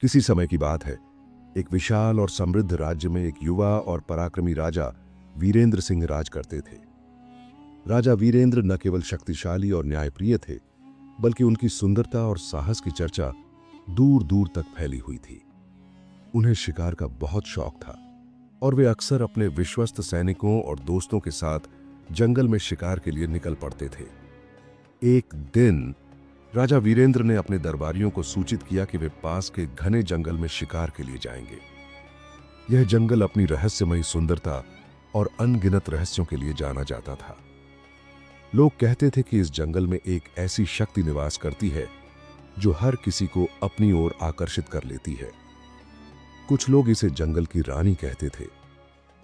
किसी समय की बात है। एक विशाल और समृद्ध राज्य में एक युवा और पराक्रमी राजा वीरेंद्र सिंह राज करते थे। राजा वीरेंद्र न केवल शक्तिशाली और न्यायप्रिय थे, बल्कि उनकी सुंदरता और साहस की चर्चा दूर दूर तक फैली हुई थी। उन्हें शिकार का बहुत शौक था और वे अक्सर अपने विश्वस्त सैनिकों और दोस्तों के साथ जंगल में शिकार के लिए निकल पड़ते थे। एक दिन राजा वीरेंद्र ने अपने दरबारियों को सूचित किया कि वे पास के घने जंगल में शिकार के लिए जाएंगे। यह जंगल अपनी रहस्यमयी सुंदरता और अनगिनत रहस्यों के लिए जाना जाता था। लोग कहते थे कि इस जंगल में एक ऐसी शक्ति निवास करती है जो हर किसी को अपनी ओर आकर्षित कर लेती है। कुछ लोग इसे जंगल की रानी कहते थे,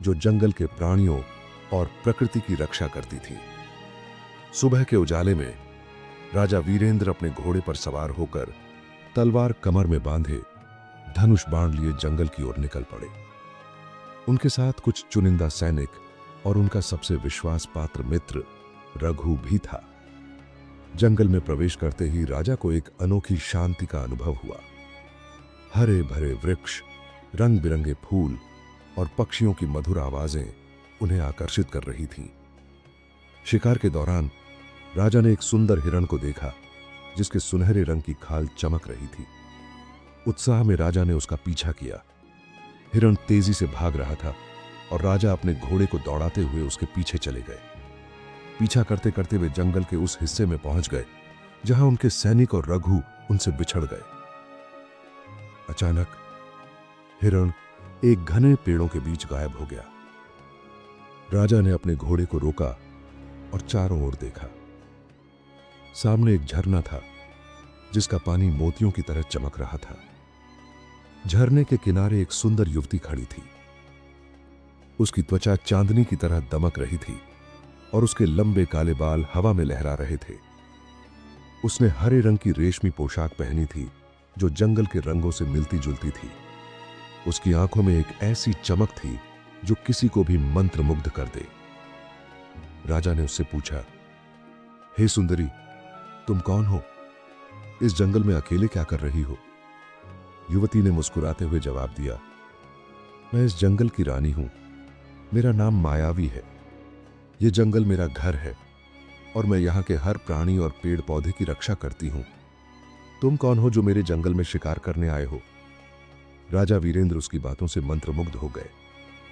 जो जंगल के प्राणियों और प्रकृति की रक्षा करती थी। सुबह के उजाले में राजा वीरेंद्र अपने घोड़े पर सवार होकर तलवार कमर में बांधे धनुष बाण लिए जंगल की ओर निकल पड़े। उनके साथ कुछ चुनिंदा सैनिक और उनका सबसे विश्वास पात्र मित्र रघु भी था। जंगल में प्रवेश करते ही राजा को एक अनोखी शांति का अनुभव हुआ। हरे भरे वृक्ष, रंग बिरंगे फूल और पक्षियों की मधुर आवाजें उन्हें आकर्षित कर रही थीं। शिकार के दौरान राजा ने एक सुंदर हिरण को देखा, जिसके सुनहरे रंग की खाल चमक रही थी। उत्साह में राजा ने उसका पीछा किया। हिरण तेजी से भाग रहा था और राजा अपने घोड़े को दौड़ाते हुए उसके पीछे चले गए। पीछा करते करते वे जंगल के उस हिस्से में पहुंच गए जहां उनके सैनिक और रघु उनसे बिछड़ गए। अचानक हिरण एक घने पेड़ों के बीच गायब हो गया। राजा ने अपने घोड़े को रोका और चारों ओर देखा। सामने एक झरना था, जिसका पानी मोतियों की तरह चमक रहा था। झरने के किनारे एक सुंदर युवती खड़ी थी। उसकी त्वचा चांदनी की तरह दमक रही थी और उसके लंबे काले बाल हवा में लहरा रहे थे। उसने हरे रंग की रेशमी पोशाक पहनी थी, जो जंगल के रंगों से मिलती जुलती थी। उसकी आंखों में एक ऐसी चमक थी जो किसी को भी मंत्रमुग्ध कर दे। राजा ने उससे पूछा, हे सुंदरी, तुम कौन हो? इस जंगल में अकेले क्या कर रही हो? युवती ने मुस्कुराते हुए जवाब दिया, मैं इस जंगल की रानी हूं। मेरा नाम मायावी है। यह जंगल मेरा घर है और मैं यहां के हर प्राणी और पेड़ पौधे की रक्षा करती हूं। तुम कौन हो जो मेरे जंगल में शिकार करने आए हो? राजा वीरेंद्र उसकी बातों से मंत्रमुग्ध हो गए।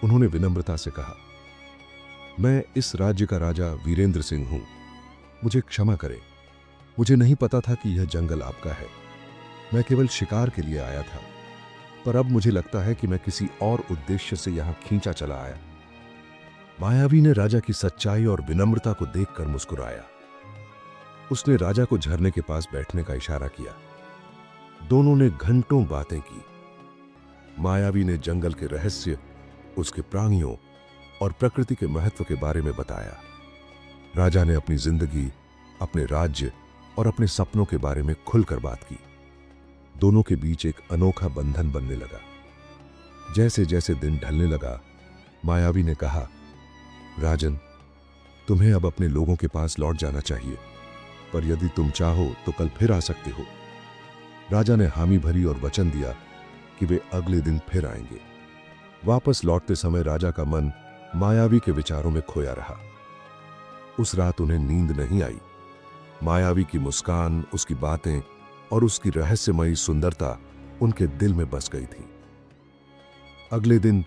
उन्होंने विनम्रता से कहा, मैं इस राज्य का राजा वीरेंद्र सिंह हूं। मुझे क्षमा करें। मुझे नहीं पता था कि यह जंगल आपका है। मैं केवल शिकार के लिए आया था, पर अब मुझे लगता है कि मैं किसी और उद्देश्य से यहां खींचा चला आया। मायावी ने राजा की सच्चाई और विनम्रता को देखकर मुस्कुराया। उसने राजा को झरने के पास बैठने का इशारा किया। दोनों ने घंटों बातें की। मायावी ने जंगल के रहस्य, उसके प्राणियों और प्रकृति के महत्व के बारे में बताया। राजा ने अपनी जिंदगी, अपने राज्य और अपने सपनों के बारे में खुलकर बात की। दोनों के बीच एक अनोखा बंधन बनने लगा। जैसे जैसे दिन ढलने लगा, मायावी ने कहा, राजन, तुम्हें अब अपने लोगों के पास लौट जाना चाहिए, पर यदि तुम चाहो तो कल फिर आ सकते हो। राजा ने हामी भरी और वचन दिया कि वे अगले दिन फिर आएंगे। वापस लौटते समय राजा का मन मायावी के विचारों में खोया रहा। उस रात उन्हें नींद नहीं आई। मायावी की मुस्कान, उसकी बातें और उसकी रहस्यमयी सुंदरता उनके दिल में बस गई थी। अगले दिन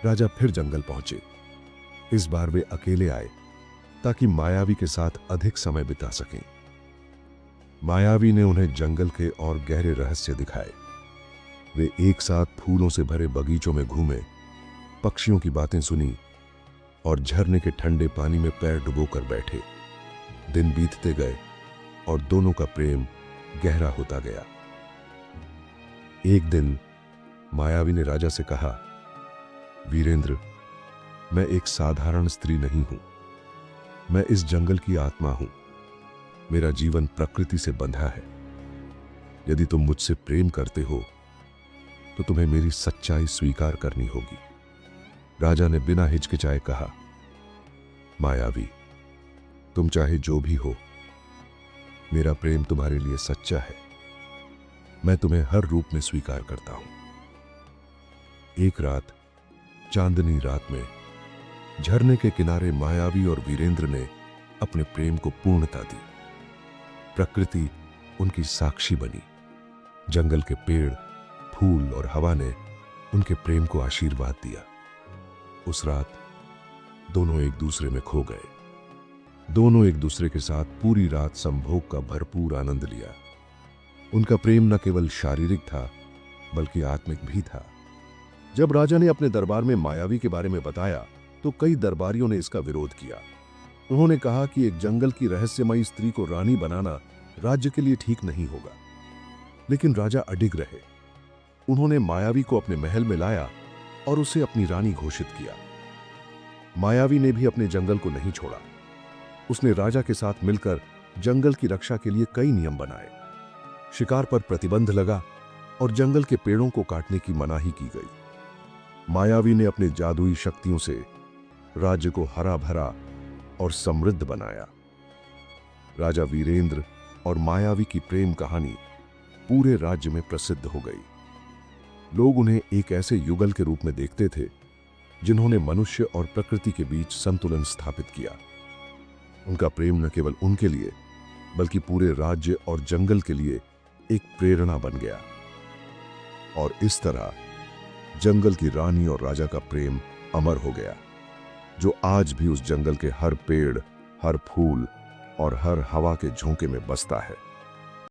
राजा फिर जंगल पहुंचे। इस बार वे अकेले आए ताकि मायावी के साथ अधिक समय बिता सकें। मायावी ने उन्हें जंगल के और गहरे रहस्य दिखाए। वे एक साथ फूलों से भरे बगीचों में घूमे, पक्षियों की बातें सुनी और झरने के ठंडे पानी में पैर डुबोकर बैठे। दिन बीतते गए और दोनों का प्रेम गहरा होता गया। एक दिन मायावी ने राजा से कहा, वीरेंद्र, मैं एक साधारण स्त्री नहीं हूं। मैं इस जंगल की आत्मा हूं। मेरा जीवन प्रकृति से बंधा है। यदि तुम मुझसे प्रेम करते हो तो तुम्हें मेरी सच्चाई स्वीकार करनी होगी। राजा ने बिना हिचकिचाए कहा, मायावी, तुम चाहे जो भी हो, मेरा प्रेम तुम्हारे लिए सच्चा है। मैं तुम्हें हर रूप में स्वीकार करता हूं। एक रात, चांदनी रात में, झरने के किनारे मायावी और वीरेंद्र ने अपने प्रेम को पूर्णता दी। प्रकृति उनकी साक्षी बनी। जंगल के पेड़, फूल और हवा ने उनके प्रेम को आशीर्वाद दिया। उस रात दोनों एक दूसरे में खो गए। दोनों एक दूसरे के साथ पूरी रात संभोग का भरपूर आनंद लिया। उनका प्रेम न केवल शारीरिक था बल्कि आत्मिक भी था। जब राजा ने अपने दरबार में मायावी के बारे में बताया तो कई दरबारियों ने इसका विरोध किया। उन्होंने कहा कि एक जंगल की रहस्यमयी स्त्री को रानी बनाना राज्य के लिए ठीक नहीं होगा। लेकिन राजा अडिग रहे। उन्होंने मायावी को अपने महल में लाया और उसे अपनी रानी घोषित किया। मायावी ने भी अपने जंगल को नहीं छोड़ा। उसने राजा के साथ मिलकर जंगल की रक्षा के लिए कई नियम बनाए। शिकार पर प्रतिबंध लगा और जंगल के पेड़ों को काटने की मनाही की गई। मायावी ने अपनी जादुई शक्तियों से राज्य को हरा भरा और समृद्ध बनाया। राजा वीरेंद्र और मायावी की प्रेम कहानी पूरे राज्य में प्रसिद्ध हो गई। लोग उन्हें एक ऐसे युगल के रूप में देखते थे जिन्होंने मनुष्य और प्रकृति के बीच संतुलन स्थापित किया। उनका प्रेम न केवल उनके लिए बल्कि पूरे राज्य और जंगल के लिए एक प्रेरणा बन गया। और इस तरह जंगल की रानी और राजा का प्रेम अमर हो गया, जो आज भी उस जंगल के हर पेड़, हर फूल और हर हवा के झोंके में बसता है।